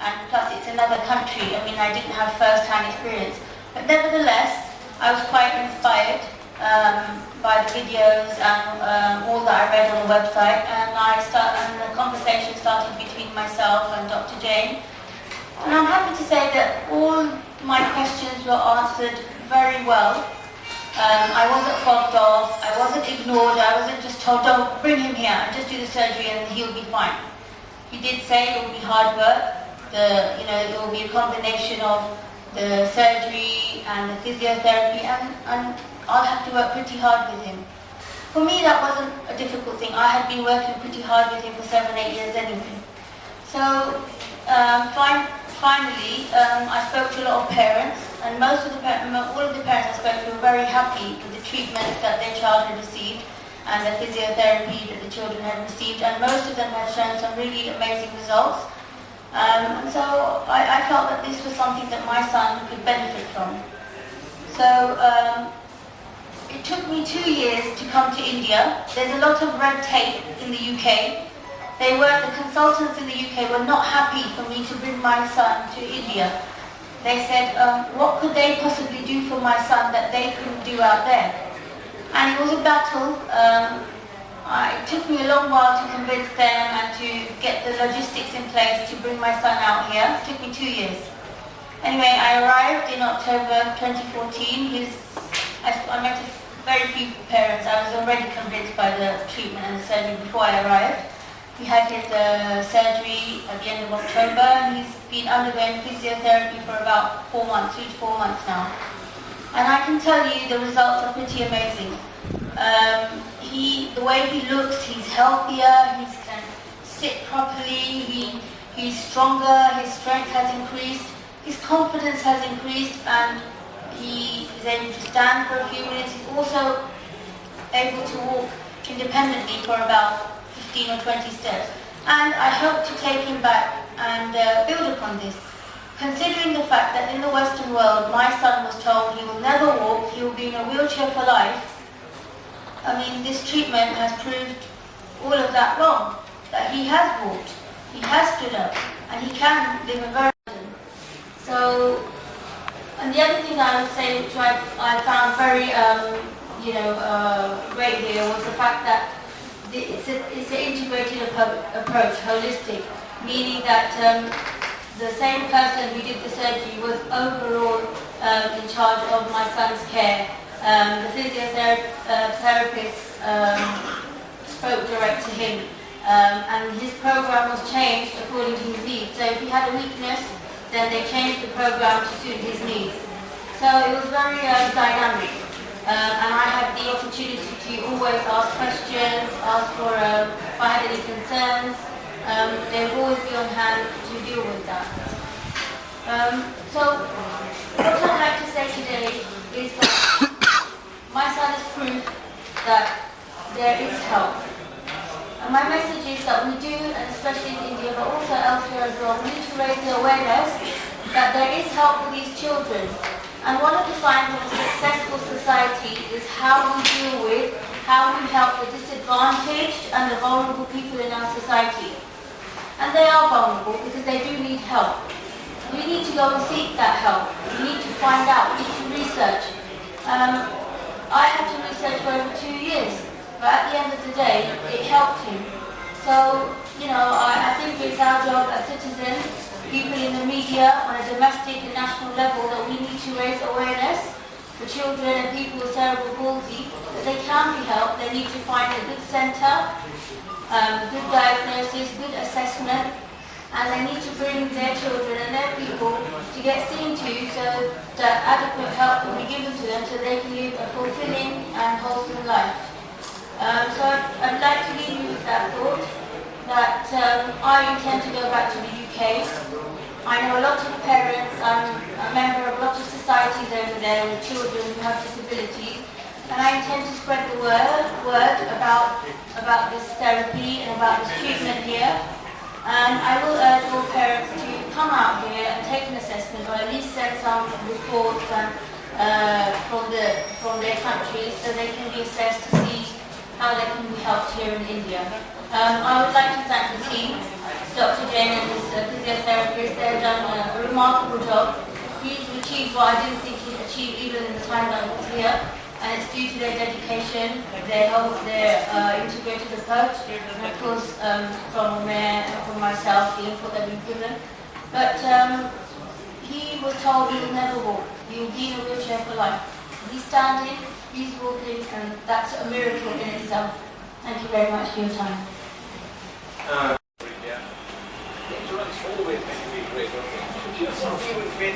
and plus it's another country. I mean, I didn't have first-hand experience. But nevertheless, I was quite inspired by the videos and all that I read on the website, and the conversation started between myself and Dr. Jane. And I'm happy to say that all my questions were answered very well. I wasn't fobbed off, I wasn't ignored, I wasn't just told, don't bring him here, just do the surgery and he'll be fine. He did say it will be hard work. It will be a combination of the surgery and the physiotherapy, and I'll have to work pretty hard with him. For me, that wasn't a difficult thing. I had been working pretty hard with him for 7-8 years anyway. So finally, I spoke to a lot of parents, and all of the parents I spoke to were very happy with the treatment that their child had received and the physiotherapy that the children had received, and most of them had shown some really amazing results. And so I felt that this was something that my son could benefit from. So it took me 2 years to come to India. There's a lot of red tape in the UK. The consultants in the UK were not happy for me to bring my son to India. They said, what could they possibly do for my son that they couldn't do out there? And it was a battle. It took me a long while to convince them and to get the logistics in place to bring my son out here. It took me 2 years. Anyway, I arrived in October 2014. I met very few parents. I was already convinced by the treatment and the surgery before I arrived. He had his surgery at the end of October, and he's been undergoing physiotherapy for about 4 months, 3 to 4 months now. And I can tell you the results are pretty amazing. The way he looks, he's healthier, he can sit properly, he's stronger, his strength has increased, his confidence has increased, and he is able to stand for a few minutes. He's also able to walk independently for about 15 or 20 steps. And I hope to take him back and build upon this. Considering the fact that in the Western world, my son was told he will never walk, he will be in a wheelchair for life. I mean, this treatment has proved all of that wrong. That he has walked, he has stood up, and he can live a very So, and the other thing I would say, which I found very, great here, was the fact that it's an integrated approach, holistic, meaning that the same person who did the surgery was overall in charge of my son's care. The physiotherapist spoke direct to him, and his program was changed according to his needs. So if he had a weakness, then they changed the program to suit his needs. So it was very dynamic, and I had the opportunity to always ask questions, ask for if I had any concerns. They would always be on hand to deal with that. So what I'd like to say today is that my son has proved that there is help. And my message is that we do, and especially in India, but also elsewhere as well, we need to raise the awareness that there is help for these children. And one of the signs of a successful society is how we deal with, how we help the disadvantaged and the vulnerable people in our society. And they are vulnerable because they do need help. We need to go and seek that help. We need to find out, we need to research. I had to research for over 2 years, but at the end of the day, it helped him. So, I think it's our job as citizens, people in the media, on a domestic and national level, that we need to raise awareness for children and people with cerebral palsy, that they can be helped. They need to find a good centre, good diagnosis, good assessment, and they need to bring their children and their people to get seen to, so that adequate help can be given to them so they can live a fulfilling and wholesome life. So I'd like to leave you with that thought, that I intend to go back to the UK. I know a lot of parents, I'm a member of a lot of societies over there with children who have disabilities, and I intend to spread the word about this therapy and about this treatment here. And I will urge all parents to come out here and take an assessment, or at least send some reports from their countries, so they can be assessed to see how they can be helped here in India. I would like to thank the team Dr. Jain and his physiotherapists, they have done a remarkable job. He's achieved what I didn't think he'd achieve even in the time that I was here. And it's due to their dedication, their help, their integrated approach, and of course from Mayor and from myself, the input that we've given. But he was told he will never walk. He will be in a wheelchair for life. He's standing, he's walking, and that's a miracle in itself. Thank you very much for your time.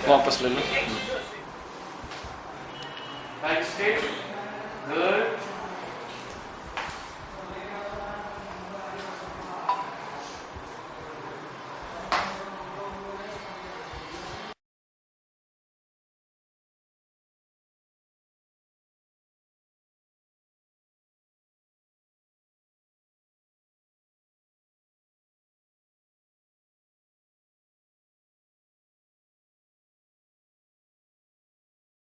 वापस ले लो. Backstage.